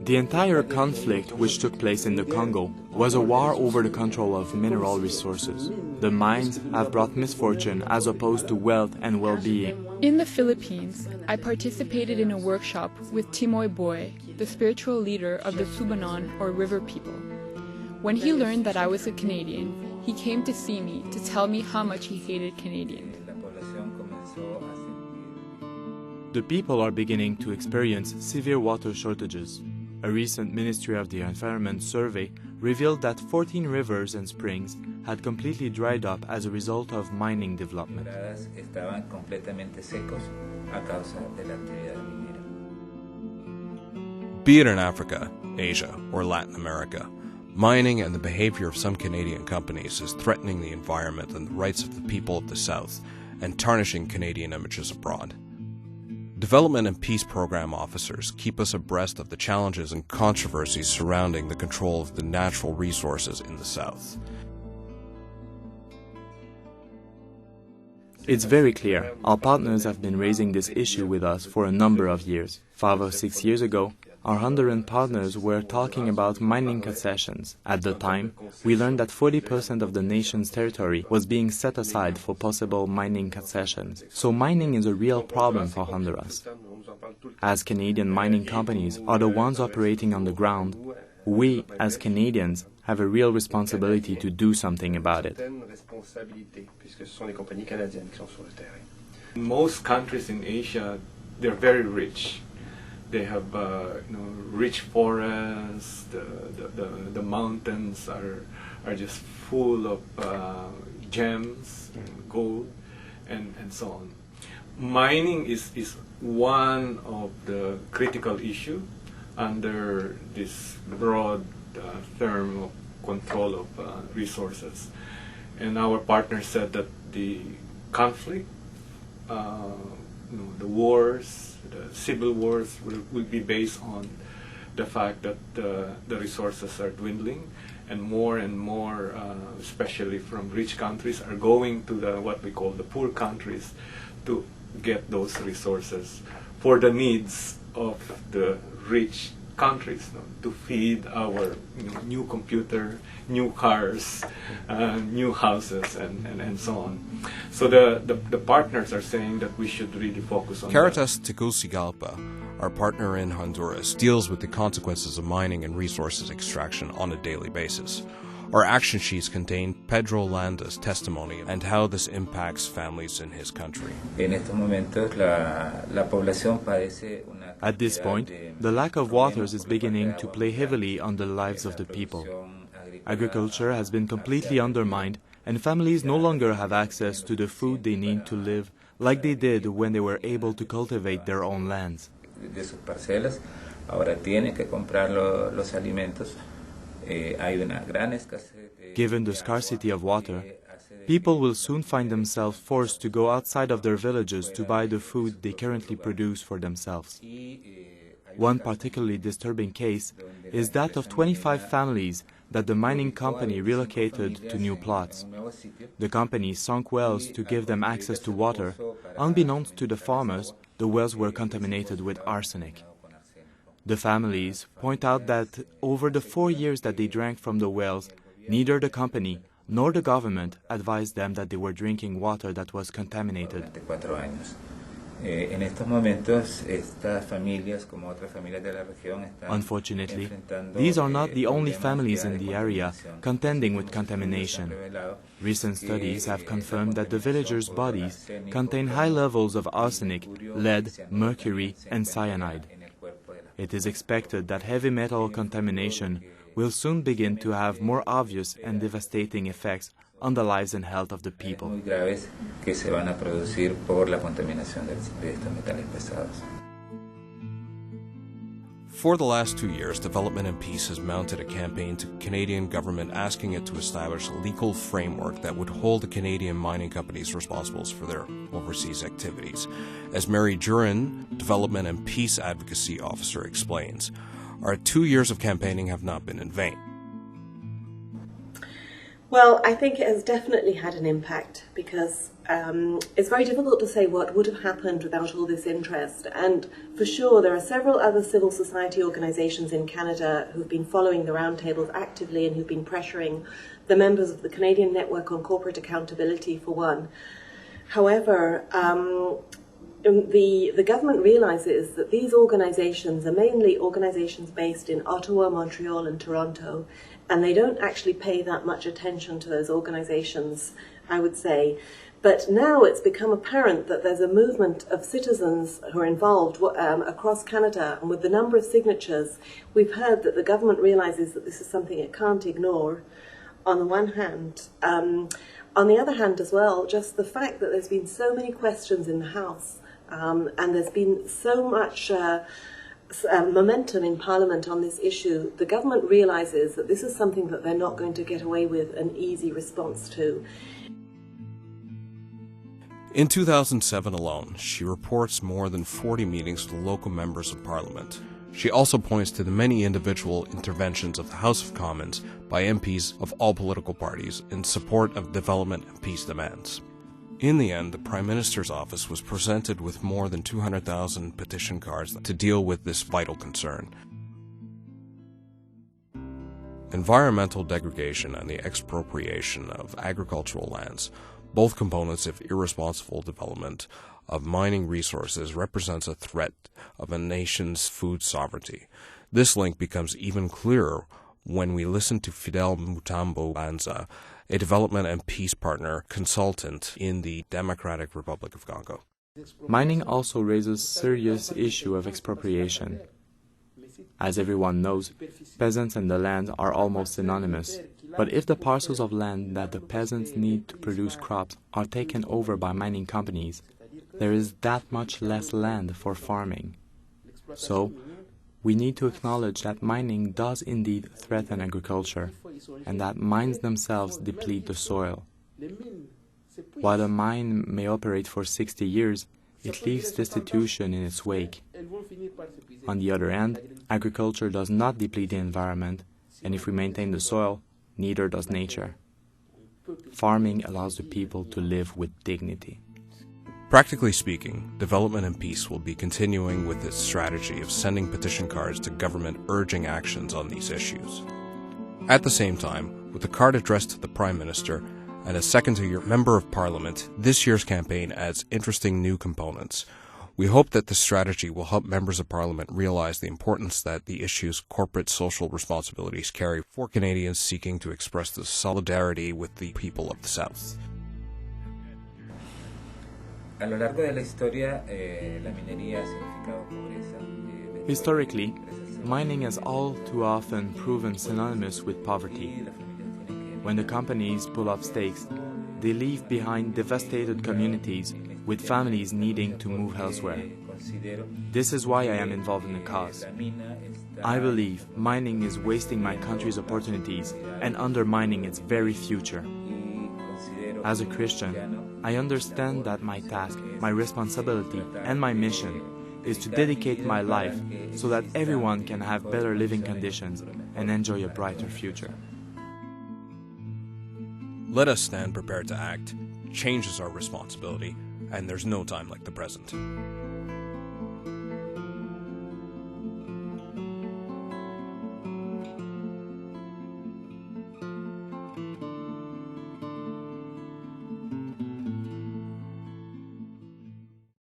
The entire conflict which took place in the Congo was a war over the control of mineral resources. The mines have brought misfortune as opposed to wealth and well-being. In the Philippines, I participated in a workshop with Timoy Boy, the spiritual leader of the Subanon or river people. When he learned that I was a Canadian, he came to see me to tell me how much he hated Canadians. The people are beginning to experience severe water shortages. A recent Ministry of the Environment survey revealed that 14 rivers and springs had completely dried up as a result of mining development. Be it in Africa, Asia, or Latin America, mining and the behavior of some Canadian companies is threatening the environment and the rights of the people of the South and tarnishing Canadian images abroad. Development and Peace Program officers keep us abreast of the challenges and controversies surrounding the control of the natural resources in the South. It's very clear. Our partners have been raising this issue with us for a number of years. 5 or 6 years ago, our Honduran partners were talking about mining concessions. At the time, we learned that 40% of the nation's territory was being set aside for possible mining concessions. So mining is a real problem for Honduras. As Canadian mining companies are the ones operating on the ground, we, as Canadians, have a real responsibility to do something about it. Most countries in Asia, they're very rich. They have rich forests. The mountains are just full of gems, and gold, and so on. Mining is one of the critical issues under this broad term of control of resources. And our partner said that the conflict, the wars, the civil wars will be based on the fact that the resources are dwindling, and more, especially from rich countries, are going to what we call the poor countries to get those resources for the needs of the rich countries, to feed our new computer, new cars, new houses, and so on. So the partners are saying that we should really focus on Caritas Tegucigalpa, our partner in Honduras, deals with the consequences of mining and resources extraction on a daily basis. Our action sheets contain Pedro Landa's testimony and how this impacts families in his country. At this point, the lack of waters is beginning to play heavily on the lives of the people. Agriculture has been completely undermined, and families no longer have access to the food they need to live like they did when they were able to cultivate their own lands. Given the scarcity of water, people will soon find themselves forced to go outside of their villages to buy the food they currently produce for themselves. One particularly disturbing case is that of 25 families that the mining company relocated to new plots. The company sunk wells to give them access to water. Unbeknownst to the farmers, the wells were contaminated with arsenic. The families point out that over the 4 years that they drank from the wells, neither the company nor the government advised them that they were drinking water that was contaminated. Unfortunately, these are not the only families in the area contending with contamination. Recent studies have confirmed that the villagers' bodies contain high levels of arsenic, lead, mercury, and cyanide. It is expected that heavy metal contamination will soon begin to have more obvious and devastating effects on the lives and health of the people. For the last 2 years, Development and Peace has mounted a campaign to the Canadian government asking it to establish a legal framework that would hold the Canadian mining companies responsible for their overseas activities. As Mary Durin, Development and Peace Advocacy Officer, explains, our 2 years of campaigning have not been in vain. Well, I think it has definitely had an impact because it's very difficult to say what would have happened without all this interest. And for sure, there are several other civil society organisations in Canada who've been following the roundtables actively and who've been pressuring the members of the Canadian Network on Corporate Accountability, for one. However, the government realises that these organisations are mainly organisations based in Ottawa, Montreal and Toronto, and they don't actually pay that much attention to those organisations, I would say. But now it's become apparent that there's a movement of citizens who are involved across Canada, and with the number of signatures, we've heard that the government realises that this is something it can't ignore, on the one hand. On the other hand as well, just the fact that there's been so many questions in the House, and there's been so much momentum in Parliament on this issue, the government realises that this is something that they're not going to get away with an easy response to. In 2007 alone, she reports more than 40 meetings with local members of Parliament. She also points to the many individual interventions of the House of Commons by MPs of all political parties in support of development and peace demands. In the end, the Prime Minister's office was presented with more than 200,000 petition cards to deal with this vital concern. Environmental degradation and the expropriation of agricultural lands, both components of irresponsible development of mining resources, represents a threat of a nation's food sovereignty. This link becomes even clearer when we listen to Fidel Mutambo Banza, a development and peace partner consultant in the Democratic Republic of Congo. Mining also raises serious issue of expropriation. As everyone knows, peasants and the land are almost synonymous. But if the parcels of land that the peasants need to produce crops are taken over by mining companies, there is that much less land for farming. So, we need to acknowledge that mining does indeed threaten agriculture, and that mines themselves deplete the soil. While a mine may operate for 60 years, it leaves destitution in its wake. On the other hand, agriculture does not deplete the environment, and if we maintain the soil, neither does nature. Farming allows the people to live with dignity. Practically speaking, development and peace will be continuing with its strategy of sending petition cards to government urging actions on these issues. At the same time, with a card addressed to the Prime Minister and a second-tier Member of Parliament, this year's campaign adds interesting new components. We hope that this strategy will help Members of Parliament realize the importance that the issue's corporate social responsibilities carry for Canadians seeking to express the solidarity with the people of the South. Historically, mining has all too often proven synonymous with poverty. When the companies pull up stakes, they leave behind devastated communities with families needing to move elsewhere. This is why I am involved in the cause. I believe mining is wasting my country's opportunities and undermining its very future. As a Christian, I understand that my task, my responsibility, and my mission is to dedicate my life so that everyone can have better living conditions and enjoy a brighter future. Let us stand prepared to act. Change is our responsibility, and there's no time like the present.